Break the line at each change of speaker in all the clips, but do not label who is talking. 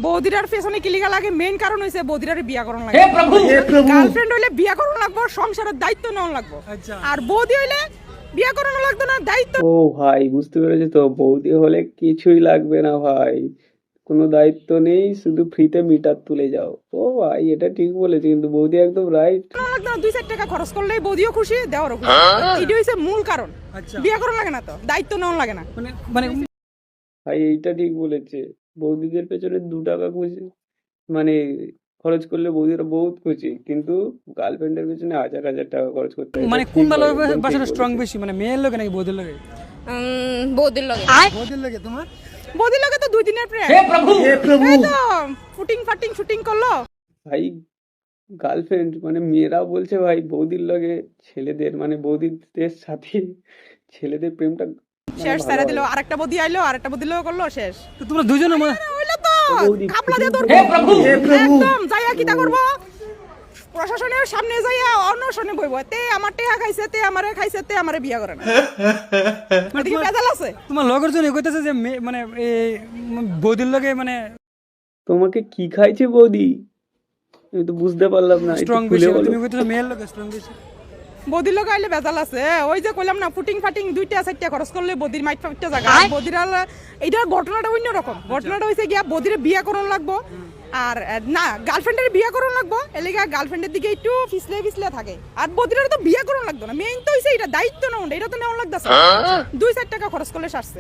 বৌদিরার পেছনে কি লিগা লাগে মেইন কারণ হইছে বৌদিরারে বিয়া করন লাগে। গার্লফ্রেন্ড হইলে বিয়া করন লাগবো, সংসারের দায়িত্ব নেওয়া লাগবো। আর বৌদি হইলে বিয়া করানো লাগতো না, দায়িত্ব।
ও ভাই বুঝতে পেরেছি তো, বৌদি হলে কিছুই লাগবে না ভাই, কোনো দায়িত্ব নেই, শুধু ফ্রিতে মিটার তুলে যাও। ও ভাই এটা ঠিক বলেছে, কিন্তু বৌদি একদম রাইট।
লাগতো না, 2-4 টাকা খরচ করলেই বৌদিও খুশি, দেওয়ারও খুশি। এটা হইছে মূল কারণ। বিয়া করন লাগে না তো, দায়িত্ব নেওয়া লাগে না।
মানে
ভাই এইটা ঠিক বলেছে, বৌদিদের পেছনে 2 টাকা খুশি মানে খরচ করলে বৌদিরা বহুত খুশি, কিন্তু গার্লফ্রেন্ডের পেছনে 1000 টাকা খরচ করতে হয়।
মানে কোন ভালোবাসাটা স্ট্রং বেশি, মানে মেয়ের লোকে নাকি বৌদির লোকে?
বৌদির লগে।
বৌদির লোকে। তোমার
বৌদির লগে তো 2 দিনের প্রেম। ফুটিং ফাটিং শুটিং করলো।
ভাই গার্লফ্রেন্ড মানে মেয়েরা বলছে ভাই বৌদির লগে ছেলেদের মানে বৌদিদের সাথে ছেলেদের প্রেমটা
শেষ সারা দিল, আরেকটা বৌদি আইলো, আরেকটা বৌদি লগে করলো, শেষ।
তো তোমরা দুজনে
হইলো তো কাপলা দিয়ে ধরবো। একদম যাইয়া কিটা করব, প্রশাসনের সামনে যাইয়া অনশনে বইব, তে আমার টেহা খাইছে, তে আমারে খাইছে, তে আমারে বিয়া করে না। এদিকে বেজাল আছে।
তোমার লগের জন্য কইতাছে যে মানে এই বৌদির লোকে মানে
তোমাকে কি খাইছে বৌদি, আমি তো বুঝতে পারলাম না, একটু
স্ট্রং
খুলে
বেশি।
বলো।
তুমি কইতাছো মেয়ের লোকে স্ট্রং বেশি।
বৌদির লোক আইলে বেজাল আছে। ওই যে কইলাম না ফুটিং ফাটিং 2-4 খরচ করলে বৌদির মাইট ফাইটটা জায়গা। বৌদির এইটার ঘটনাটা অন্য রকম। ঘটনাটা হইছে গিয়া বৌদিরে বিয়া করন লাগবো, আর না গার্লফ্রেন্ডের বিয়া করন লাগবো, এলাকা গার্লফ্রেন্ডের দিকে একটু ফিসলে থাকে। আর বৌদিরের তো বিয়া করন লাগতো না, মেইন তো হইছে এটা দায়িত্ব না, এটা তো নেওয়া লাগতেছে। 2-4 টাকা খরচ করলে সারছে।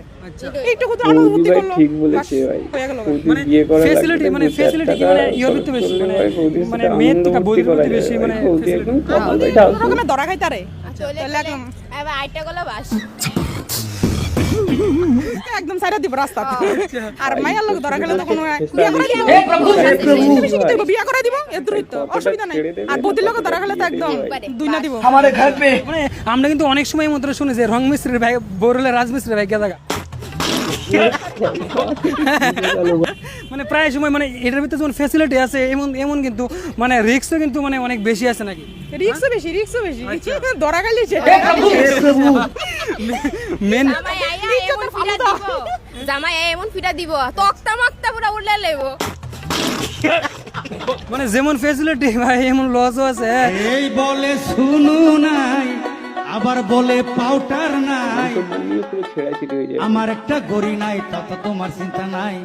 একটু কত
বৌদি
অনুভূতি
ভাই
করলো,
ঠিক বলেছে
বাস,
ভাই,
হয়ে গেল।
বৌদি
মানে
বিয়ে করা
ফ্যাসিলিটি মানে ফ্যাসিলিটি কি মানে ইওর ভিতরে বেশি, মানে মানে মেয়ের থেকে বৌদির প্রতি বেশি মানে
বৌদি একদম
বৌদি
এটা
কোনো রকমে ধরা খাইতারে।
এবার আইটা গেল বাস
একদম সাইরা দিব রাস্তা। আর মাইয়ার লোক ধরা গেলে তো কোনো বিয়া করে দিব, বিয়া করে দিব, এদুরই তো অসুবিধা নাই। আর বৌদির লোক ধরা গেলে তো একদম দুই না দিব।
মানে আমরা কিন্তু অনেক সময় মন্ত্র শুনি যে রং মিস্ত্রির ভাই বরলে রাজমিস্ত্রির ভাই গেদা। মানে প্রায় সময় মানে এটার ভিতরে যেমন ফ্যাসিলিটি আছে এমন কিন্তু মানে রিস্কও কিন্তু মানে অনেক বেশি আছে নাকি?
রিস্কও বেশি ধরা গেলে
মেন
জামাই এমন ফিটা দিব তক্তা মাক্তা পুরা উড়লে লেবো।
মানে যেমন ফ্যাসিলিটি ভাই এমন লসও আছে।
এই বলে শুনু নাই, আবার বলে পাউডার নাই,
পুরো ছেঁড়াছিটি হয়ে যায়।
আমার একটা গড়ি নাই, তা তো তোমার চিন্তা নাই।